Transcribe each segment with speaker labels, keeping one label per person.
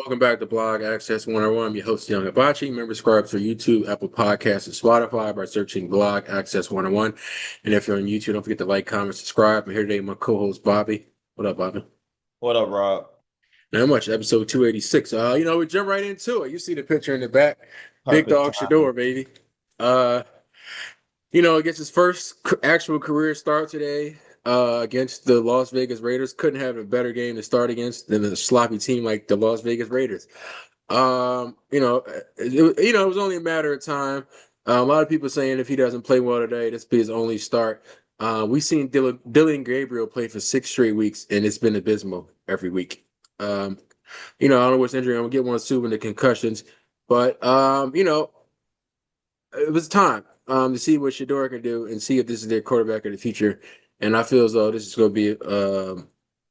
Speaker 1: Welcome back to Blog Access 101. I'm your host, Young Abachi. Remember, subscribe to YouTube, Apple Podcasts, and Spotify by searching Blog Access 101. And if you're on YouTube, don't forget to like, comment, subscribe. I'm here today with my co-host, Bobby. What up, Bobby?
Speaker 2: What up, Rob?
Speaker 1: Not much. Episode 286. We jump right into it. You see the picture in the back. Big
Speaker 2: Perfect
Speaker 1: dog
Speaker 2: timing.
Speaker 1: Shedeur, baby. Uh, it gets his first actual career start today against the Las Vegas Raiders. Couldn't have a better game to start against than a sloppy team like the Las Vegas Raiders. It was only a matter of time. A lot of people saying if he doesn't play well today, this be his only start. We've seen Dylan Gabriel play for 6 straight weeks, and it's been abysmal every week. Um, I don't know what's injury. I'm gonna get one assuming the concussions, but it was time to see what Shedeur can do and see if this is their quarterback of the future. And I feel as though this is going to be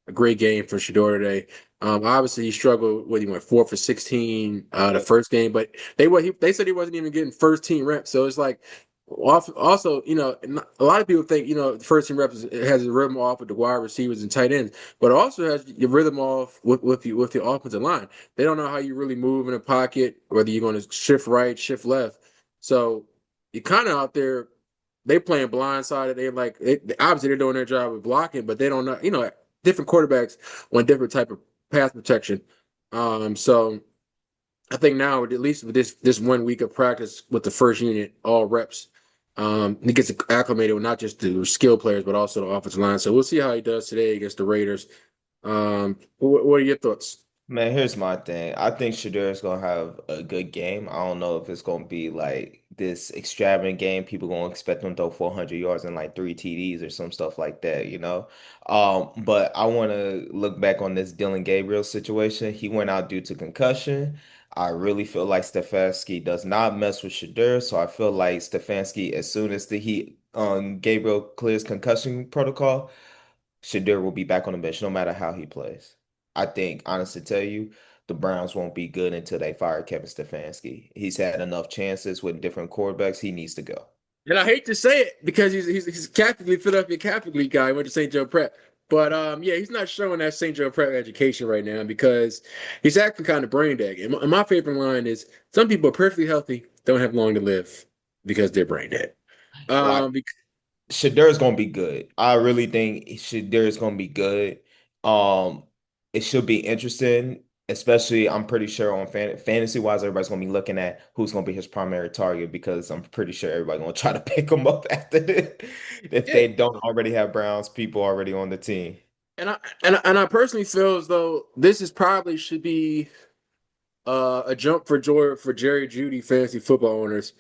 Speaker 1: a great game for Shedeur today. Obviously, he struggled when he went 4 for 16 the
Speaker 2: Yep.
Speaker 1: first game, but they said he wasn't even getting first team reps. So it's like also, a lot of people think the first team reps has a rhythm off with the wide receivers and tight ends, but it also has your rhythm off with the offensive line. They don't know how you really move in a pocket, whether you're going to shift right, shift left. So you're kind of out there. They playing blindsided. Obviously they're doing their job of blocking, but they don't know. Different quarterbacks want different type of pass protection. So I think now, at least with this 1 week of practice with the first unit, all reps, he gets acclimated with not just the skill players but also the offensive line. So we'll see how he does today against the Raiders. What are your thoughts?
Speaker 2: Man, here's my thing. I think Shedeur is gonna have a good game. I don't know if it's gonna be like this extravagant game. People gonna expect him to throw 400 yards and like three TDs or some stuff like that. But I want to look back on this Dylan Gabriel situation. He went out due to concussion. I really feel like Stefanski does not mess with Shedeur, so I feel like Stefanski, as soon as Gabriel clears concussion protocol, Shedeur will be back on the bench no matter how he plays. I think, honestly, tell you, the Browns won't be good until they fire Kevin Stefanski. He's had enough chances with different quarterbacks. He needs to go.
Speaker 1: And I hate to say it because he's a Catholic Philadelphia Catholic League guy. He went to St. Joe Prep. But yeah, he's not showing that St. Joe Prep education right now because he's acting kind of brain dead. And my favorite line is some people are perfectly healthy, don't have long to live because they're brain dead.
Speaker 2: Like,
Speaker 1: Um,
Speaker 2: Shedeur is gonna be good. I really think Shedeur is gonna be good. Um, it should be interesting, especially I'm pretty sure on fantasy wise, everybody's gonna be looking at who's gonna be his primary target because I'm pretty sure everybody's gonna try to pick him up after this if
Speaker 1: yeah,
Speaker 2: they don't already have Browns people already on the team.
Speaker 1: and I personally feel as though this is probably should be a jump for joy for Jerry Judy fantasy football owners.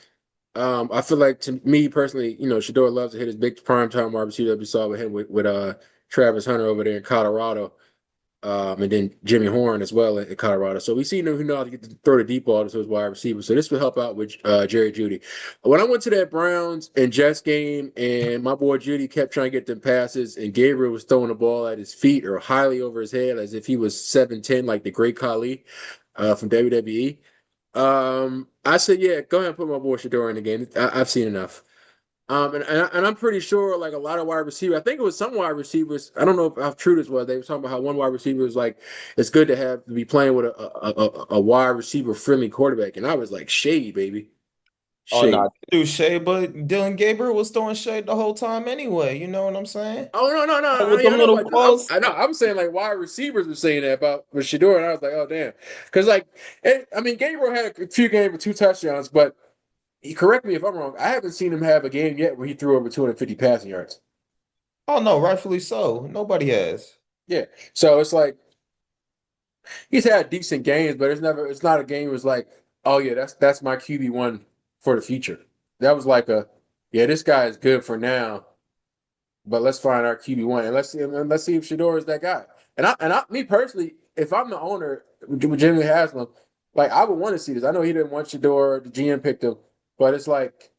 Speaker 1: I feel like to me personally, Shador loves to hit his big primetime wide receiver that we saw with him with Travis Hunter over there in Colorado, and then Jimmy Horn as well in Colorado. So we see who know how to throw the deep ball to his wide receiver. So this will help out with Jerry Judy. When I went to that Browns and Jets game, and my boy Judy kept trying to get them passes, and Gabriel was throwing the ball at his feet or highly over his head as if he was 7'10", like the Great Khali from WWE. I said, yeah, go ahead and put my boy Shador in the game. I've seen enough. And I'm pretty sure like a lot of wide receivers, I think it was some wide receivers. I don't know how true this was. They were talking about how one wide receiver was like, it's good to be playing with a wide receiver friendly quarterback. And I was like, shade, baby,
Speaker 2: Oh
Speaker 1: shade.
Speaker 2: no, do shade, but Dylan Gabriel was throwing shade the whole time anyway. You know what I'm saying?
Speaker 1: Oh no, no, no!
Speaker 2: With them
Speaker 1: I know,
Speaker 2: little
Speaker 1: but I'm,
Speaker 2: quotes.
Speaker 1: I know I'm saying like wide receivers were saying that about with Shador, and I was like, oh damn, because Gabriel had a few games with 2 touchdowns, but he correct me if I'm wrong. I haven't seen him have a game yet where he threw over 250 passing yards.
Speaker 2: Oh no, rightfully so. Nobody has.
Speaker 1: Yeah, so it's like he's had decent games, but it's not a game was like, oh yeah, that's my QB1 for the future. That was like yeah, this guy is good for now, but let's find our QB1 and let's see if Shador is that guy. Me personally, if I'm the owner with Jimmy Haslam, like I would want to see this. I know he didn't want Shador, the GM picked him, but it's like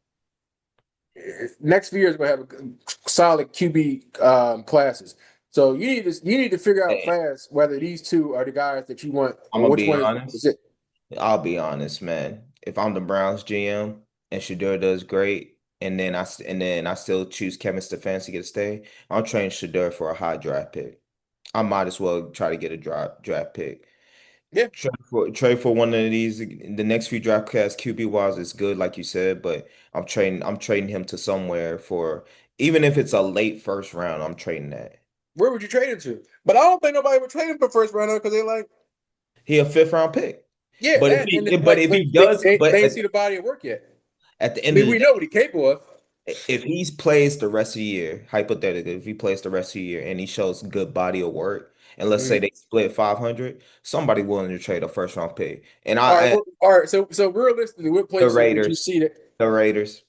Speaker 1: next few years we're gonna have a solid QB classes. So you need to figure out
Speaker 2: Hey,
Speaker 1: fast whether these two are the guys that you want
Speaker 2: I'm
Speaker 1: or
Speaker 2: gonna
Speaker 1: which
Speaker 2: be
Speaker 1: one is
Speaker 2: honest.
Speaker 1: it.
Speaker 2: I'll be honest, man. If I'm the Browns GM and Shedeur does great, and then I still choose Kevin Stefanski to stay, I'll trade Shedeur for a high draft pick. I might as well try to get a draft pick.
Speaker 1: Yeah.
Speaker 2: Trade for one of these. The next few draft class QB wise is good, like you said, but I'm trading him to somewhere for even if it's a late first round, I'm trading that.
Speaker 1: Where would you trade him to? But I don't think nobody would trade him for first rounder because they're like,
Speaker 2: He a fifth round pick.
Speaker 1: yeah,
Speaker 2: But if
Speaker 1: that and
Speaker 2: he but
Speaker 1: like
Speaker 2: if
Speaker 1: but
Speaker 2: he does,
Speaker 1: they
Speaker 2: but
Speaker 1: ain't see the body of work yet.
Speaker 2: at the
Speaker 1: I
Speaker 2: end of
Speaker 1: mean,
Speaker 2: the
Speaker 1: we know what
Speaker 2: day,
Speaker 1: he's capable of.
Speaker 2: if he plays the rest of the year, hypothetically, if he plays the rest of the year and he shows good body of work, and let's say
Speaker 1: Mhm.
Speaker 2: they split 500, somebody willing to trade a first round pick. And
Speaker 1: All right,
Speaker 2: I,
Speaker 1: all right. So realistically, what
Speaker 2: the
Speaker 1: places would you
Speaker 2: Raiders,
Speaker 1: see that?
Speaker 2: the Raiders,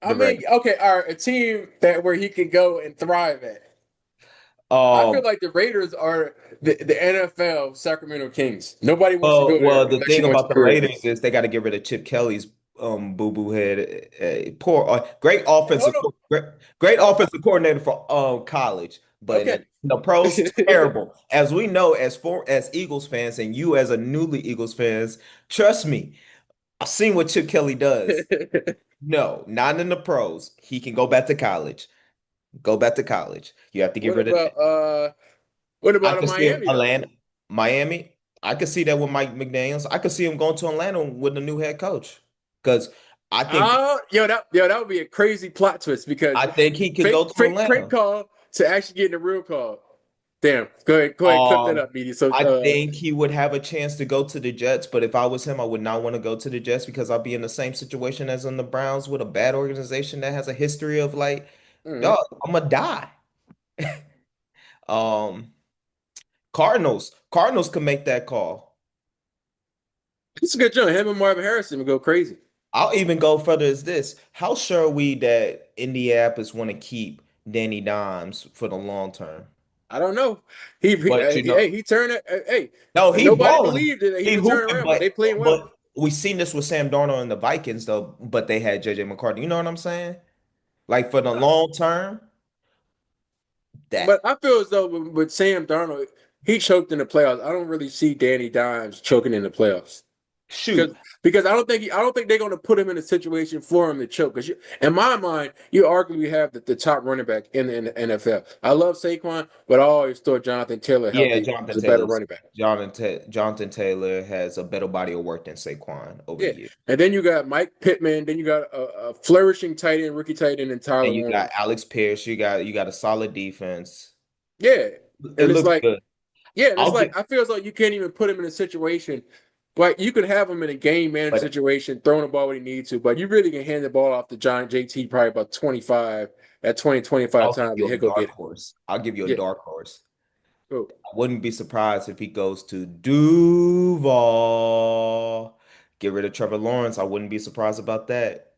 Speaker 1: I
Speaker 2: the
Speaker 1: mean,
Speaker 2: Raiders.
Speaker 1: okay, all right, a team that where he could go and thrive at. I feel
Speaker 2: Um,
Speaker 1: like the Raiders are the NFL Sacramento Kings. Nobody wants to
Speaker 2: well,
Speaker 1: go there
Speaker 2: well, the
Speaker 1: unless
Speaker 2: thing
Speaker 1: you went to
Speaker 2: about
Speaker 1: the
Speaker 2: the Raiders
Speaker 1: Raiders.
Speaker 2: is they got to get rid of Chip Kelly's boo-boo head. Poor, great
Speaker 1: Hold
Speaker 2: offensive,
Speaker 1: on.
Speaker 2: great
Speaker 1: Oh,
Speaker 2: offensive coordinator for college, but
Speaker 1: okay.
Speaker 2: in the pros terrible. As we know, as Eagles fans, and you as a newly Eagles fans, trust me, I've seen what Chip Kelly does. No, not in the pros. He can go back to college. Go back to college. You have to get
Speaker 1: What
Speaker 2: rid of
Speaker 1: about
Speaker 2: that.
Speaker 1: what
Speaker 2: I
Speaker 1: about a
Speaker 2: could see him
Speaker 1: Miami though?
Speaker 2: Atlanta, Miami. I could see that with Mike McDaniels. I could see him going to Atlanta with a new head coach because I think
Speaker 1: Oh, that would be a crazy plot twist because
Speaker 2: I think he could go
Speaker 1: fake
Speaker 2: to
Speaker 1: fake prank
Speaker 2: Atlanta.
Speaker 1: call to actually getting a real call. Damn. Go ahead, clip that
Speaker 2: Um,
Speaker 1: up, media. So
Speaker 2: I think he would have a chance to go to the Jets, but if I was him, I would not want to go to the Jets because I'll be in the same situation as in the Browns with a bad organization that has a history of like,
Speaker 1: mhm.
Speaker 2: dog, I'm gonna die. Um, Cardinals can make that call.
Speaker 1: It's a good job. Him and Marvin Harrison would go crazy.
Speaker 2: I'll even go further as this. How sure are we that Indianapolis want to keep Danny Dimes for the long term?
Speaker 1: I don't know.
Speaker 2: But
Speaker 1: Hey, he turned it. Hey,
Speaker 2: no, he
Speaker 1: nobody
Speaker 2: balling.
Speaker 1: believed that he
Speaker 2: He
Speaker 1: would turn
Speaker 2: hooping,
Speaker 1: around, but they playing well.
Speaker 2: but we seen this with Sam Darnold and the Vikings though, but they had JJ McCarthy. You know what I'm saying? Like for the long term,
Speaker 1: But
Speaker 2: that
Speaker 1: I feel as though with Sam Darnold, he choked in the playoffs. I don't really see Danny Dimes choking in the playoffs because
Speaker 2: shoot.
Speaker 1: I don't think they're going to put him in a situation for him to choke. Because in my mind, you arguably have the top running back in the NFL. I love Saquon, but I always thought Jonathan Taylor
Speaker 2: Yeah,
Speaker 1: healthy was a better running back.
Speaker 2: Jonathan Taylor has a better body of work than Saquon over the
Speaker 1: Yeah,
Speaker 2: years.
Speaker 1: and then you got Mike Pittman. Then you got a flourishing tight end, rookie tight end, and
Speaker 2: And
Speaker 1: Tyler
Speaker 2: you
Speaker 1: Warner.
Speaker 2: got Alex Pierce, you got a solid defense.
Speaker 1: Yeah,
Speaker 2: It
Speaker 1: and it's
Speaker 2: looks
Speaker 1: like
Speaker 2: good.
Speaker 1: yeah, and it's
Speaker 2: I'll
Speaker 1: like
Speaker 2: get
Speaker 1: I feel as though you can't even put him in a situation. Like you could have him in a game manager
Speaker 2: but
Speaker 1: situation, throwing the ball when he needs to, but you really can hand the ball off to John JT probably about 25 at 20, 25
Speaker 2: I'll give
Speaker 1: times, and
Speaker 2: you a
Speaker 1: he'll go
Speaker 2: dark
Speaker 1: get it.
Speaker 2: horse. I'll give you a
Speaker 1: Yeah.
Speaker 2: dark horse.
Speaker 1: Cool.
Speaker 2: I wouldn't be surprised if he goes to Duval. Get rid of Trevor Lawrence. I wouldn't be surprised about that.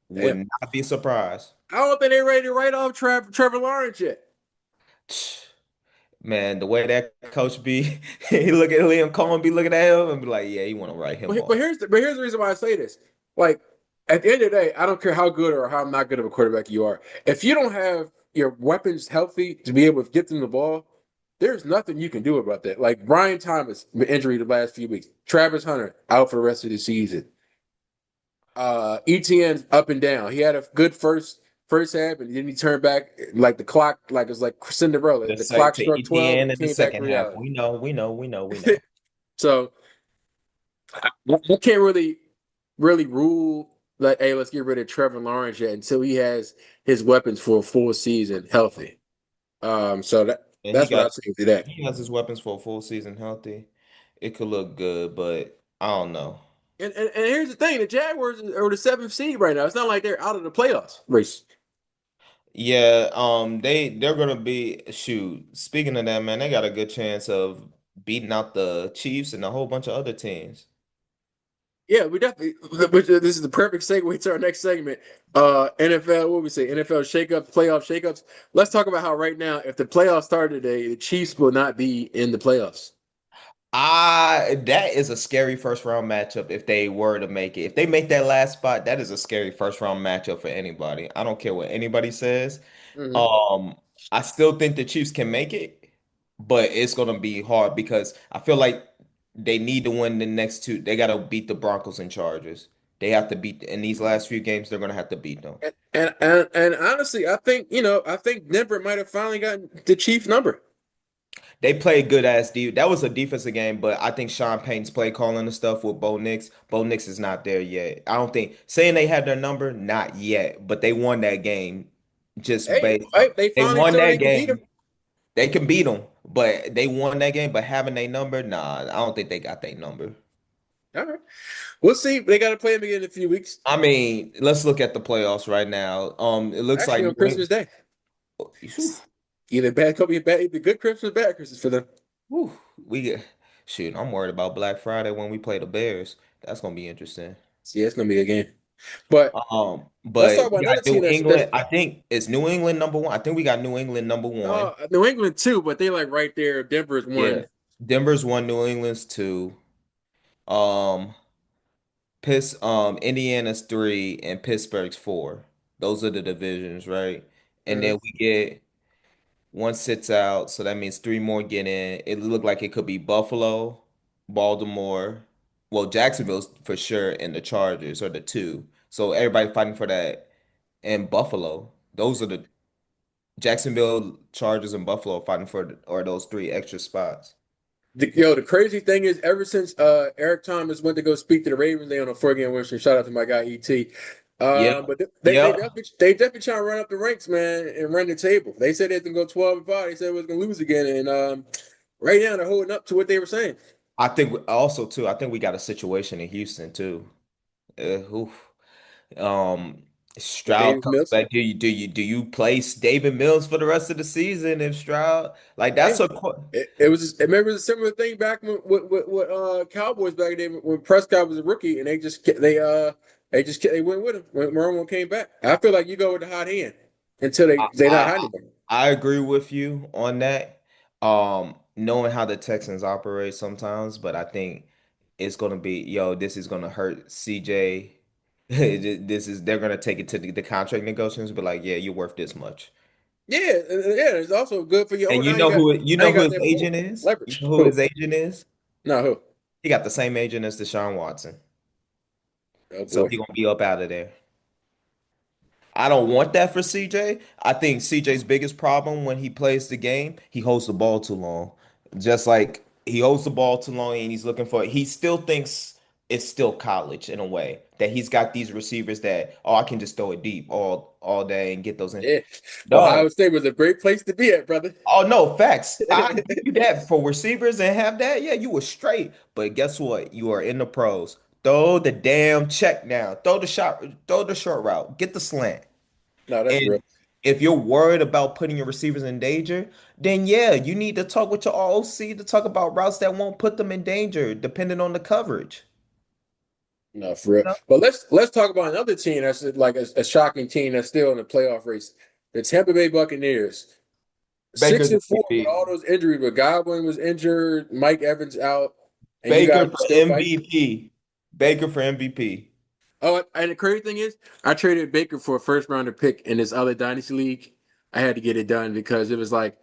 Speaker 2: Would
Speaker 1: Damn.
Speaker 2: not be surprised.
Speaker 1: I don't think they're ready to write off Trevor Lawrence yet.
Speaker 2: Man, the way that coach be, he look at Liam Cohen, be looking at him and be like, yeah, you want to write him
Speaker 1: But
Speaker 2: off.
Speaker 1: here's the reason why I say this. Like at the end of the day, I don't care how good or how not good of a quarterback you are. If you don't have your weapons healthy to be able to get them the ball, there's nothing you can do about that. Like Brian Thomas, injury the last few weeks. Travis Hunter out for the rest of the season. ETN's up and down. He had a good first half, and then he turned back like the clock, like it's like Cinderella.
Speaker 2: The
Speaker 1: The
Speaker 2: say
Speaker 1: clock
Speaker 2: to
Speaker 1: struck 12 and
Speaker 2: ETN
Speaker 1: he
Speaker 2: in the
Speaker 1: came back to
Speaker 2: second half.
Speaker 1: reality.
Speaker 2: We know.
Speaker 1: So I can't really rule like, hey, let's get rid of Trevor Lawrence yet until he has his weapons for a full season healthy. So
Speaker 2: And
Speaker 1: that's what I say to that.
Speaker 2: he has his weapons for a full season healthy. It could look good, but I don't know.
Speaker 1: And here's the thing: the Jaguars are the seventh seed right now. It's not like they're out of the playoffs race.
Speaker 2: Yeah, they're gonna be shoot. Speaking of that, man, they got a good chance of beating out the Chiefs and a whole bunch of other teams.
Speaker 1: Yeah, we definitely. This is the perfect segue to our next segment. NFL, what we say? NFL shakeups, playoff shakeups. Let's talk about how right now, if the playoffs started today, the Chiefs will not be in the playoffs.
Speaker 2: That is a scary first round matchup if they were to make it. If they make that last spot, that is a scary first round matchup for anybody. I don't care what anybody says.
Speaker 1: Mhm.
Speaker 2: Um, I still think the Chiefs can make it, but it's gonna be hard because I feel like they need to win the next two. They gotta beat the Broncos and Chargers. They have to beat in these last few games, they're gonna have to beat them.
Speaker 1: And honestly, I think Denver might have finally gotten the Chief number.
Speaker 2: They played good ass deep. That was a defensive game, but I think Sean Payton's play calling and stuff with Bo Nix. Bo Nix is not there yet. I don't think saying they had their number, not yet, but they won that game just
Speaker 1: Hey,
Speaker 2: based on
Speaker 1: hey, they
Speaker 2: they
Speaker 1: finally
Speaker 2: won
Speaker 1: showed
Speaker 2: that
Speaker 1: they can beat them.
Speaker 2: game. They can beat them, but they won that game. But having their number, nah, I don't think they got their number.
Speaker 1: All right, we'll see. They got to play them again in a few weeks.
Speaker 2: I mean, let's look at the playoffs right now. It looks like
Speaker 1: Actually, on
Speaker 2: New
Speaker 1: Christmas
Speaker 2: England.
Speaker 1: Day,
Speaker 2: Whew,
Speaker 1: either bad, could be bad, either good Christmas, bad Christmas for them.
Speaker 2: whew, we get shoot. I'm worried about Black Friday when we play the Bears. That's gonna be interesting.
Speaker 1: So, yeah, it's gonna be a game. But let's talk
Speaker 2: But
Speaker 1: about
Speaker 2: we got
Speaker 1: another
Speaker 2: New
Speaker 1: team that's
Speaker 2: England. I think it's New England number one. I think we got New England number one.
Speaker 1: New England too, but they like right there. Denver's
Speaker 2: Yeah.
Speaker 1: one.
Speaker 2: Denver's one, New England's two. Um, Indiana's three, and Pittsburgh's four. Those are the divisions, right? And
Speaker 1: Mhm.
Speaker 2: then we get one sits out, so that means three more get in. It looked like it could be Buffalo, Baltimore, well, Jacksonville's for sure, and the Chargers are the two. So everybody fighting for that. And Buffalo, those are the Jacksonville, Chargers, and Buffalo fighting for or those three extra spots.
Speaker 1: The crazy thing is, ever since Eric Thomas went to go speak to the Ravens, they on a 4-game win streak. Shout out to my guy ET.
Speaker 2: Yep.
Speaker 1: But
Speaker 2: Yep.
Speaker 1: they definitely trying to run up the ranks, man, and run the table. They said they was gonna go 12-5. They said they was gonna lose again, and right now they're holding up to what they were saying.
Speaker 2: I think also too, I think we got a situation in Houston too. Oof. Um,
Speaker 1: With
Speaker 2: Stroud
Speaker 1: Davis
Speaker 2: comes
Speaker 1: Mills.
Speaker 2: back. Do you place David Mills for the rest of the season if Stroud like that's
Speaker 1: Hey,
Speaker 2: a
Speaker 1: it was. Remember the similar thing back with Cowboys back in the day when Prescott was a rookie, and they went with him when Romo came back. I feel like you go with the hot hand until
Speaker 2: I,
Speaker 1: they not hot
Speaker 2: I
Speaker 1: anymore.
Speaker 2: I agree with you on that. Knowing how the Texans operate sometimes, but I think it's gonna be, this is gonna hurt CJ. This is they're gonna take it to the contract negotiations, but like, yeah, you're worth this much.
Speaker 1: Yeah, yeah. It's also good for your
Speaker 2: And
Speaker 1: own.
Speaker 2: you
Speaker 1: Now
Speaker 2: know
Speaker 1: you
Speaker 2: who
Speaker 1: got
Speaker 2: his
Speaker 1: that pull
Speaker 2: agent is? You
Speaker 1: leverage.
Speaker 2: know who
Speaker 1: Who?
Speaker 2: his agent is?
Speaker 1: No, who?
Speaker 2: He got the same agent as Deshaun Watson.
Speaker 1: Oh
Speaker 2: So
Speaker 1: boy.
Speaker 2: he gonna be up out of there. I don't want that for CJ. I think CJ's biggest problem when he plays the game, he holds the ball too long. Just like he holds the ball too long and he still thinks it's still college in a way that he's got these receivers that, oh, I can just throw it deep all day and get those in.
Speaker 1: Yeah.
Speaker 2: Dog.
Speaker 1: Ohio State was a great place to be at, brother.
Speaker 2: Oh no, facts. I give you that for receivers and have that. Yeah, you were straight. But guess what? You are in the pros. Throw the damn check down. Throw the short route. Get the slant.
Speaker 1: No, that's real.
Speaker 2: And if you're worried about putting your receivers in danger, then yeah, you need to talk with your OC to talk about routes that won't put them in danger, depending on the coverage.
Speaker 1: No, for real.
Speaker 2: No.
Speaker 1: But let's talk about another team that's like a shocking team that's still in the playoff race. The Tampa Bay Buccaneers. Six
Speaker 2: Baker's
Speaker 1: and four with
Speaker 2: MVP.
Speaker 1: all those injuries, but Godwin was injured, Mike Evans out, and you
Speaker 2: Baker
Speaker 1: guys are
Speaker 2: for
Speaker 1: still fighting.
Speaker 2: MVP. Baker for MVP.
Speaker 1: Oh, and the crazy thing is, I traded Baker for a first rounder pick in this other dynasty league. I had to get it done because it was like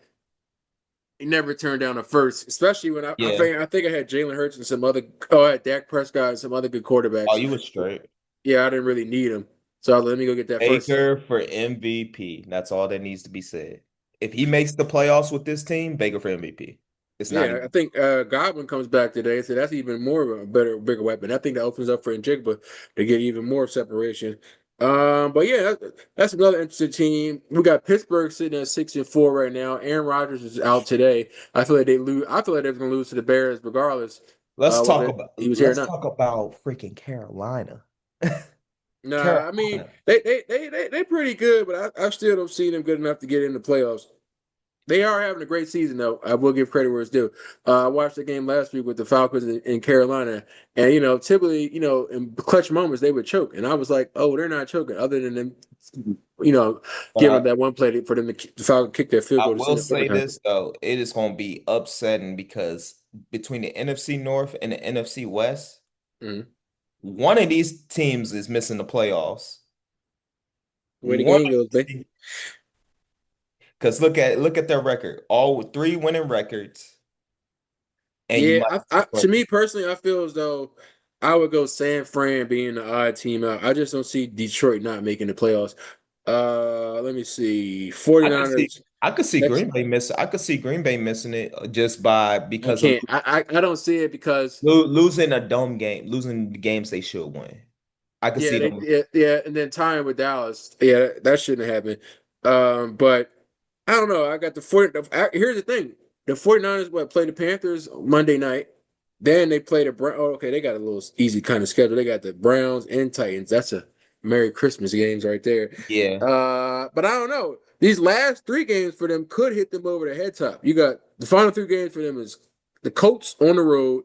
Speaker 1: he never turned down a first, especially when
Speaker 2: Yeah.
Speaker 1: I think I had Jalen Hurts and some other I had Dak Prescott and some other good
Speaker 2: Oh,
Speaker 1: quarterbacks.
Speaker 2: you was straight.
Speaker 1: Yeah, I didn't really need him, so let me go get that first.
Speaker 2: Baker for MVP. That's all that needs to be said. If he makes the playoffs with this team, Baker for MVP. It's not
Speaker 1: Yeah, I
Speaker 2: even.
Speaker 1: think Godwin comes back today, so that's even more of a bigger weapon. I think that opens up for Njigba to get even more separation. But yeah, that's another interesting team. We got Pittsburgh sitting at 6-4 right now. Aaron Rodgers is out today. I feel like they lose. I feel like they're going to lose to the Bears regardless. Whether he was here or
Speaker 2: Let's
Speaker 1: not.
Speaker 2: talk about freaking Carolina.
Speaker 1: Nah, I mean
Speaker 2: Carolina.
Speaker 1: they pretty good, but I still don't see them good enough to get in the playoffs. They are having a great season, though. I will give credit where it's due. I watched the game last week with the Falcons in Carolina, and typically, in clutch moments they would choke, and I was like, "Oh, they're not choking." Other than them, you know,
Speaker 2: But
Speaker 1: giving up that one play for them the Falcons kick their field
Speaker 2: I
Speaker 1: goal to
Speaker 2: will
Speaker 1: send it
Speaker 2: say
Speaker 1: overtime.
Speaker 2: this though, it is going to be upsetting because between the NFC North and the NFC West,
Speaker 1: Mm-hmm.
Speaker 2: one of these teams is missing the playoffs.
Speaker 1: Way the
Speaker 2: One
Speaker 1: game goes, babe.
Speaker 2: because look at their record, all three winning records, and you
Speaker 1: Yeah,
Speaker 2: might
Speaker 1: to me personally, I feel as though I would go San Fran being the odd team out. I just don't see Detroit not making the playoffs. Let me see.
Speaker 2: I can see
Speaker 1: 49ers. Next,
Speaker 2: I could see Green Bay missing it just by
Speaker 1: I
Speaker 2: because of
Speaker 1: can't. I don't see it because
Speaker 2: losing a dome game, losing the games they should win. I could
Speaker 1: yeah,
Speaker 2: see
Speaker 1: they
Speaker 2: them.
Speaker 1: yeah, and then tying with Dallas. Yeah, that shouldn't happen. But I don't know. I got the 40. Here's the thing. The 49ers play the Panthers Monday night. Then they play the Brown. Oh, okay, they got a little easy kind of schedule. They got the Browns and Titans. That's a Merry Christmas games right there.
Speaker 2: Yeah.
Speaker 1: But I don't know. These last three games for them could hit them over the head top. You got the final three games for them is the Colts on the road,
Speaker 2: Oof.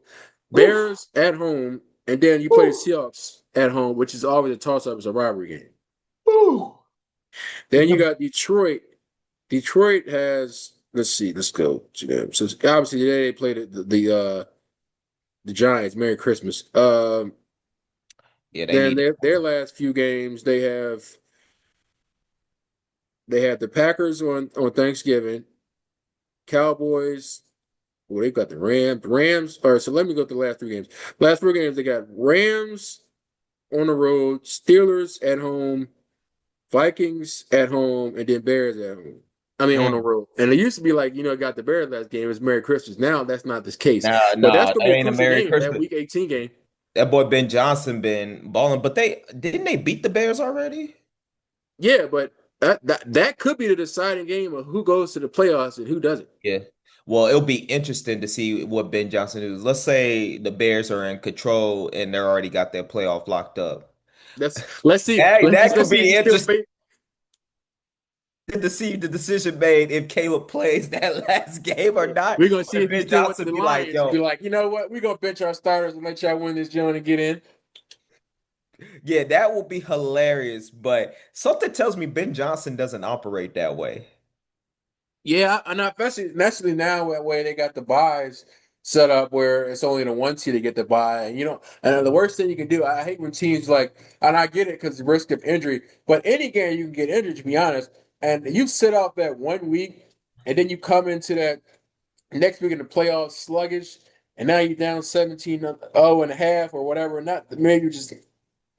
Speaker 1: Bears at home, and then you play the
Speaker 2: Oof.
Speaker 1: Seahawks at home, which is always a toss-up. It's a rivalry game.
Speaker 2: Oof.
Speaker 1: Then you got Detroit. Detroit has let's see, let's go to them. So obviously today they played the Giants. Merry Christmas.
Speaker 2: Yeah, they
Speaker 1: Then
Speaker 2: need.
Speaker 1: their last few games they have the Packers on Thanksgiving, Cowboys. Well, they got the Rams. Rams. All right, so let me go to the last three games. Last four games they got Rams on the road, Steelers at home, Vikings at home, and then Bears at home. I mean, on the
Speaker 2: Mm.
Speaker 1: road. And it used to be like, got the Bears last game. It's Merry Christmas. Now that's not the case.
Speaker 2: Nah,
Speaker 1: But that's
Speaker 2: nah,
Speaker 1: going to
Speaker 2: that
Speaker 1: be a
Speaker 2: ain't a
Speaker 1: crucial
Speaker 2: Merry
Speaker 1: game, that
Speaker 2: Christmas.
Speaker 1: Week 18 game.
Speaker 2: That boy Ben Johnson been balling, but they didn't they beat the Bears already?
Speaker 1: Yeah, but that could be the deciding game of who goes to the playoffs and who doesn't.
Speaker 2: Yeah. Well, it'll be interesting to see what Ben Johnson is. Let's say the Bears are in control and they're already got their playoff locked up.
Speaker 1: Let's see.
Speaker 2: That
Speaker 1: Let's
Speaker 2: could
Speaker 1: see if
Speaker 2: be
Speaker 1: he's still
Speaker 2: interesting
Speaker 1: faithful.
Speaker 2: to see the decision made if Caleb plays that last game or not.
Speaker 1: We're gonna
Speaker 2: Or
Speaker 1: see
Speaker 2: if
Speaker 1: if he
Speaker 2: Ben
Speaker 1: still went to
Speaker 2: Johnson
Speaker 1: the
Speaker 2: be like,
Speaker 1: Lions and be
Speaker 2: yo,
Speaker 1: like, you know what? We're gonna bench our starters and let y'all win this joint and get in.
Speaker 2: yeah, that will be hilarious. But something tells me Ben Johnson doesn't operate that way.
Speaker 1: Yeah, and especially now where they got the buys set up where it's only the one seed to get the buy, and and the worst thing you can do, I hate when teams like, and I get it because the risk of injury, but any game you can get injured to be honest, and you sit out that 1 week, and then you come into that next week in the playoffs sluggish, and now you're down 17-0 and a half or whatever, not maybe just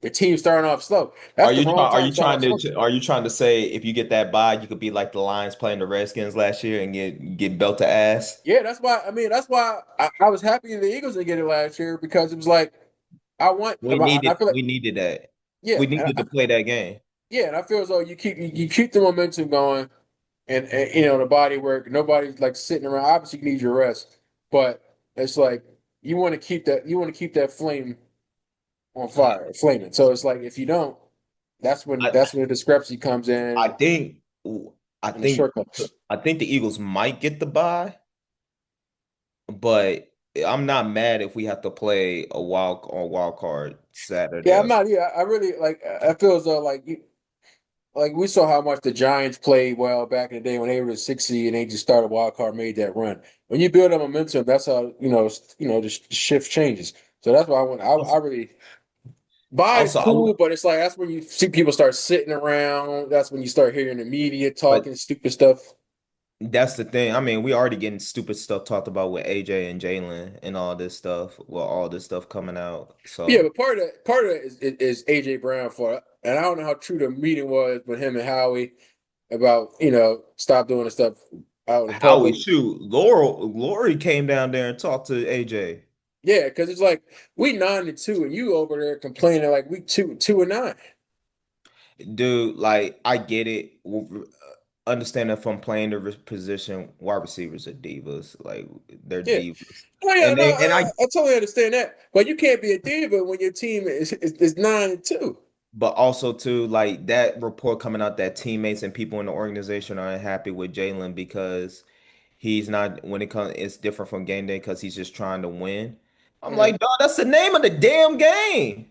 Speaker 1: the team starting off slow. That's the wrong time to start off slow.
Speaker 2: Are you trying to say if you get that bye, you could be like the Lions playing the Redskins last year and get belt to ass?
Speaker 1: Yeah, that's why. I mean, that's why I was happy the Eagles didn't get it last year because it was like I want. And I feel like
Speaker 2: We needed that.
Speaker 1: yeah,
Speaker 2: We needed to play that game.
Speaker 1: yeah, and I feel as though you keep the momentum going, and the body work. Nobody's like sitting around. Obviously, you need your rest, but it's like you want to keep that flame on fire, flaming. So it's like if you don't,
Speaker 2: I,
Speaker 1: that's when the discrepancy comes
Speaker 2: I
Speaker 1: in
Speaker 2: think I
Speaker 1: and the
Speaker 2: think
Speaker 1: shortcuts.
Speaker 2: I think the Eagles might get the bye, but I'm not mad if we have to play a wild card Saturday
Speaker 1: Yeah,
Speaker 2: or
Speaker 1: I'm not. Yeah, I really like. I feel as though like we saw how much the Giants played well back in the day when they were the 6 seed and they just started wild card, made that run. When you build up momentum, that's how the shift changes. So that's why I
Speaker 2: something.
Speaker 1: really buy is
Speaker 2: Also,
Speaker 1: cool, but it's like that's when you see people start sitting around. That's when you start hearing the media
Speaker 2: but
Speaker 1: talking stupid stuff.
Speaker 2: that's the thing. I mean, we already getting stupid stuff talked about with AJ and Jalen and all this stuff. Well, all this stuff coming out.
Speaker 1: Yeah,
Speaker 2: So
Speaker 1: but part of it is AJ Brown for, and I don't know how true the meeting was with him and Howie about stop doing the stuff out in
Speaker 2: Howie,
Speaker 1: public.
Speaker 2: shoot, Lori came down there and talked to AJ.
Speaker 1: Yeah, because it's like we 9-2, and you over there complaining like we 2-9.
Speaker 2: Dude, like I get it. Understand that from playing the position, wide receivers are divas. Like they're
Speaker 1: Yeah.
Speaker 2: divas,
Speaker 1: Oh yeah,
Speaker 2: and
Speaker 1: no,
Speaker 2: they and
Speaker 1: I totally understand that. But you can't be a diva when your team is 9-2.
Speaker 2: but also too like that report coming out that teammates and people in the organization are unhappy with Jalen because he's not when it comes. It's different from game day because he's just trying to win. I'm
Speaker 1: Mhm.
Speaker 2: like, dog, that's the name of the damn game.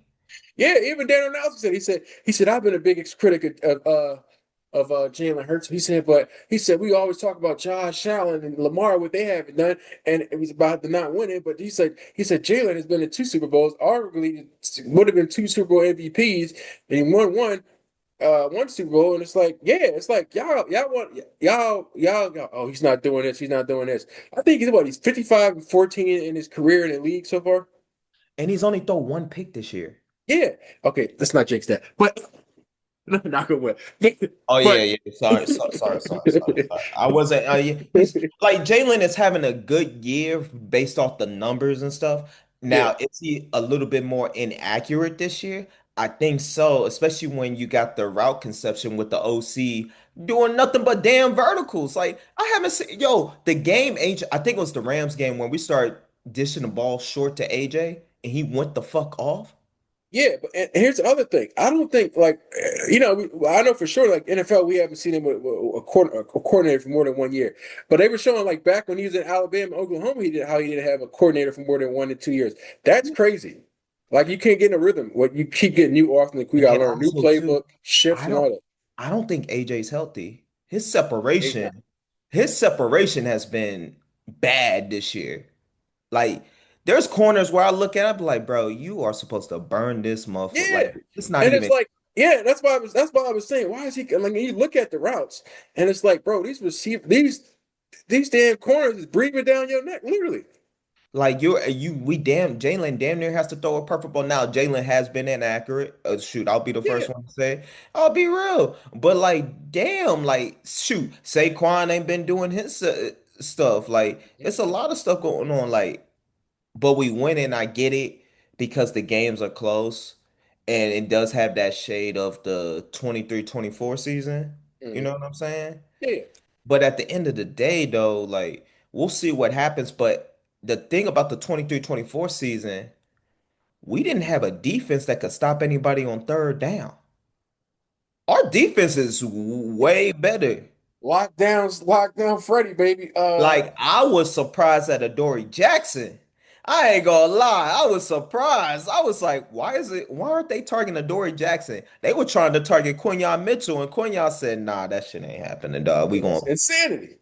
Speaker 1: Yeah, even Daniel Nelson said he said I've been a big critic of Jalen Hurts. He said we always talk about Josh Allen and Lamar what they haven't done, and it was about the not winning. But he said Jalen has been in two Super Bowls, arguably would have been two Super Bowl MVPs, and he won one Super Bowl, and it's like, yeah, it's like y'all want y'all. Oh, he's not doing this. He's not doing this. I think he's 55-14 in his career in the league so far.
Speaker 2: And he's only throw one pick this year.
Speaker 1: Yeah. Okay, let's not jinx that. But Knock on wood.
Speaker 2: Oh yeah,
Speaker 1: But
Speaker 2: yeah. Sorry. I wasn't. Yeah, he's like Jalen is having a good year based off the numbers and stuff.
Speaker 1: yeah,
Speaker 2: Now, is he a little bit more inaccurate this year? I think so, especially when you got the route conception with the OC doing nothing but damn verticals. Like I haven't seen, yo, the game AJ. I think it was the Rams game when we started dishing the ball short to AJ and he went the fuck off.
Speaker 1: yeah. But and here's the other thing. I don't think like I know for sure like NFL we haven't seen him with a coordinator for more than 1 year. But they were showing like back when he was in Alabama, Oklahoma, he did how he didn't have a coordinator for more than 1 to 2 years. That's crazy. Like you can't get in a rhythm. What you keep getting new often. Like we
Speaker 2: And
Speaker 1: gotta
Speaker 2: then
Speaker 1: learn a new
Speaker 2: also too,
Speaker 1: playbook, shifts,
Speaker 2: I
Speaker 1: and all
Speaker 2: don't
Speaker 1: that.
Speaker 2: I don't think AJ's healthy.
Speaker 1: He's not.
Speaker 2: His separation has been bad this year. Like there's corners where I look at it, I be like, bro, you are supposed to burn this motherfucker.
Speaker 1: Yeah.
Speaker 2: Like it's not
Speaker 1: And it's
Speaker 2: even
Speaker 1: like, yeah, that's why I was saying, why is he like you look at the routes and it's like, bro, these damn corners is breathing down your neck, literally.
Speaker 2: like you we damn Jalen damn near has to throw a perfect ball. Now Jalen has been inaccurate. Shoot, I'll be the
Speaker 1: Yeah.
Speaker 2: first one to say. I'll be real. But like damn, like shoot, Saquon ain't been doing his stuff. Like it's a lot of stuff going on. Like but we win and I get it because the games are close and it does have that shade of the 23-24 season. You
Speaker 1: Mhm.
Speaker 2: know what I'm saying?
Speaker 1: Yeah.
Speaker 2: But at the end of the day, though, like we'll see what happens. But the thing about the 23-24 season, we didn't have a defense that could stop anybody on third down. Our defense is way better.
Speaker 1: Lockdown Freddy, baby.
Speaker 2: Like I was surprised at Adoree Jackson. I ain't gonna lie, I was surprised. I was like, why aren't they targeting Adoree Jackson? They were trying to target Quinyon Mitchell, and Quinyon said, nah, that shit ain't happening, dog. We going
Speaker 1: it's insanity.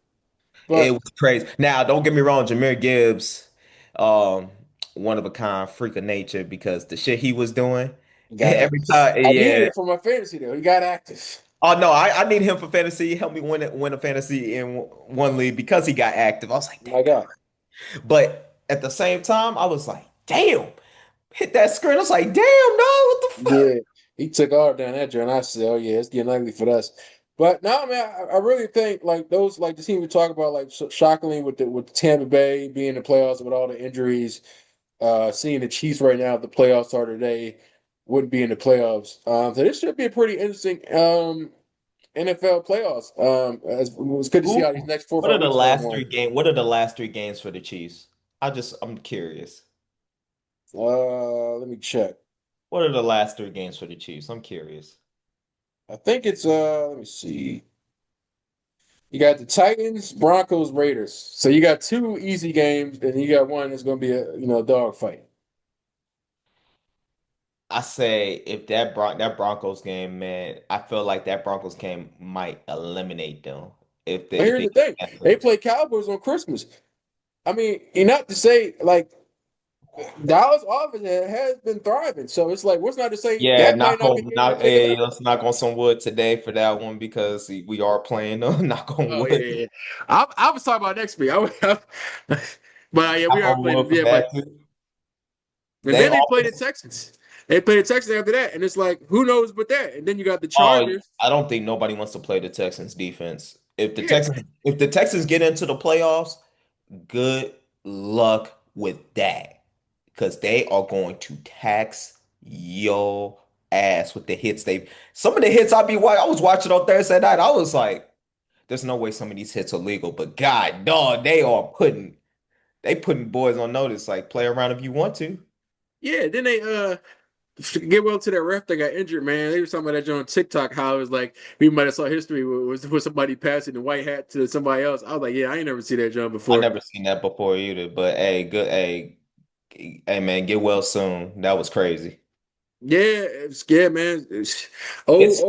Speaker 2: It
Speaker 1: But
Speaker 2: was crazy. Now, don't get me wrong, Jahmyr Gibbs, um, one of a kind, freak of nature, because the shit he was doing
Speaker 1: he got
Speaker 2: every
Speaker 1: active.
Speaker 2: time,
Speaker 1: I needed
Speaker 2: yeah.
Speaker 1: it for my fantasy though. He got active.
Speaker 2: Oh no, I need him for fantasy. He helped me win a fantasy in one league because he got active. I was like,
Speaker 1: My
Speaker 2: thank
Speaker 1: God.
Speaker 2: God. But at the same time, I was like, damn, hit that screen. I was like, damn, no, what the fuck?
Speaker 1: Yeah, he took all down that joint. I said, "Oh yeah, it's getting ugly for us." But no, man, I really think like those, like the team we talk about, like shockingly with Tampa Bay being in the playoffs with all the injuries, seeing the Chiefs right now, if the playoffs start today, wouldn't be in the playoffs. So this should be a pretty interesting NFL playoffs. It was good to see
Speaker 2: Who?
Speaker 1: how these next 4 or 5 weeks are going.
Speaker 2: What are the last three games for the Chiefs? I'm curious.
Speaker 1: Let me check.
Speaker 2: What are the last three games for the Chiefs? I'm curious.
Speaker 1: I think it's let me see. You got the Titans, Broncos, Raiders. So you got two easy games, and you got one that's going to be a dog fight.
Speaker 2: I say if that Broncos game, man, I feel like that Broncos game might eliminate them
Speaker 1: But
Speaker 2: if
Speaker 1: here's the
Speaker 2: it gets
Speaker 1: thing:
Speaker 2: that
Speaker 1: they
Speaker 2: close.
Speaker 1: play Cowboys on Christmas. I mean, you're not to say like Dallas offense has been thriving, so it's like what's not to say
Speaker 2: Yeah,
Speaker 1: that might not be the game to take them
Speaker 2: hey,
Speaker 1: out.
Speaker 2: let's knock on some wood today for that one because we are playing knock on
Speaker 1: Oh yeah,
Speaker 2: wood.
Speaker 1: yeah. Yeah. I was talking about next week. But yeah, we
Speaker 2: Knock
Speaker 1: are
Speaker 2: on wood
Speaker 1: playing.
Speaker 2: for
Speaker 1: Yeah, but
Speaker 2: that too.
Speaker 1: and
Speaker 2: They
Speaker 1: then they play the
Speaker 2: always
Speaker 1: Texans. They play the Texans after that, and it's like who knows but that. And then you got the
Speaker 2: Oh,
Speaker 1: Chargers.
Speaker 2: I don't think nobody wants to play the Texans defense.
Speaker 1: Yeah,
Speaker 2: If the Texans get into the playoffs, good luck with that. Because they are going to tax your ass with the hits they some of the hits I was watching on Thursday night. I was like, there's no way some of these hits are legal, but God dog, they putting boys on notice, like play around if you want to.
Speaker 1: yeah. Then they get well to that ref that got injured, man. They were talking about that joint on TikTok, how it was like we might have saw history with somebody passing the white hat to somebody else. I was like, yeah, I ain't never seen that joint
Speaker 2: I
Speaker 1: before.
Speaker 2: never seen that before either. But hey man, get well soon. That was crazy.
Speaker 1: Yeah, it's yeah, man.
Speaker 2: It's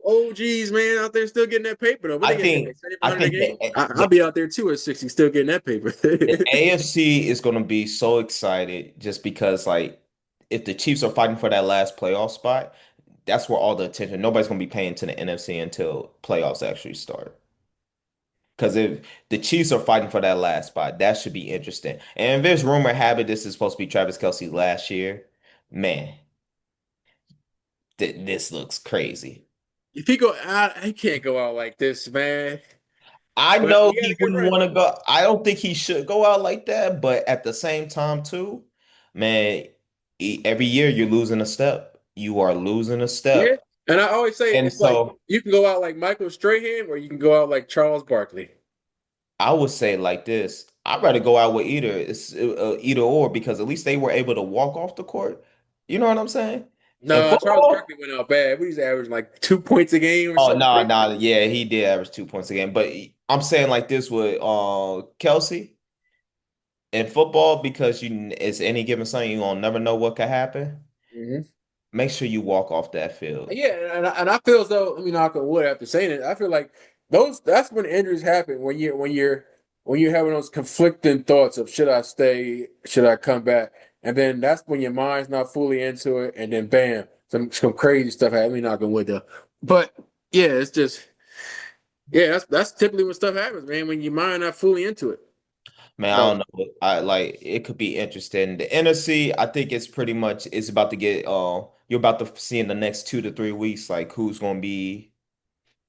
Speaker 1: Oh, geez, man, out there still getting that paper though. What they get paid like
Speaker 2: I
Speaker 1: 7,500 a
Speaker 2: think
Speaker 1: game? I'll
Speaker 2: the
Speaker 1: be out there too at 60, still getting that paper.
Speaker 2: the AFC is going to be so excited just because like if the Chiefs are fighting for that last playoff spot, that's where all the attention. Nobody's going to be paying to the NFC until playoffs actually start. Because if the Chiefs are fighting for that last spot, that should be interesting. And if there's rumor have it this is supposed to be Travis Kelce's last year, man, th this looks crazy.
Speaker 1: if he go out, he can't go out like this, man.
Speaker 2: I
Speaker 1: But
Speaker 2: know
Speaker 1: he had a
Speaker 2: he
Speaker 1: good
Speaker 2: wouldn't
Speaker 1: run.
Speaker 2: want to go. I don't think he should go out like that, but at the same time, too, man, every year you're losing a step. You are losing a
Speaker 1: Yeah.
Speaker 2: step.
Speaker 1: And I always say
Speaker 2: And
Speaker 1: it's like
Speaker 2: so
Speaker 1: you can go out like Michael Strahan or you can go out like Charles Barkley.
Speaker 2: I would say like this. I'd rather go out with either or because at least they were able to walk off the court. You know what I'm saying? In
Speaker 1: No, Charles
Speaker 2: football,
Speaker 1: Barkley went out bad. What he's averaging like 2 points a game or
Speaker 2: oh
Speaker 1: something
Speaker 2: no,
Speaker 1: crazy.
Speaker 2: no, yeah, he did average 2 points a game. But I'm saying like this with Kelsey in football because you it's any given Sunday, you gonna never know what could happen.
Speaker 1: Mhm.
Speaker 2: Make sure you walk off that field.
Speaker 1: Yeah, and I feel as though I mean knock on wood after saying it, I feel like those that's when injuries happen when you're having those conflicting thoughts of should I stay, should I come back, and then that's when your mind's not fully into it, and then bam, some crazy stuff happens. I mean knock on wood though, but yeah, it's just yeah, that's typically when stuff happens, man. When your mind not fully into it.
Speaker 2: Man, I
Speaker 1: So
Speaker 2: don't know. I like it could be interesting. The NFC, I think it's pretty much it's about to get you're about to see in the next 2 to 3 weeks like who's gonna be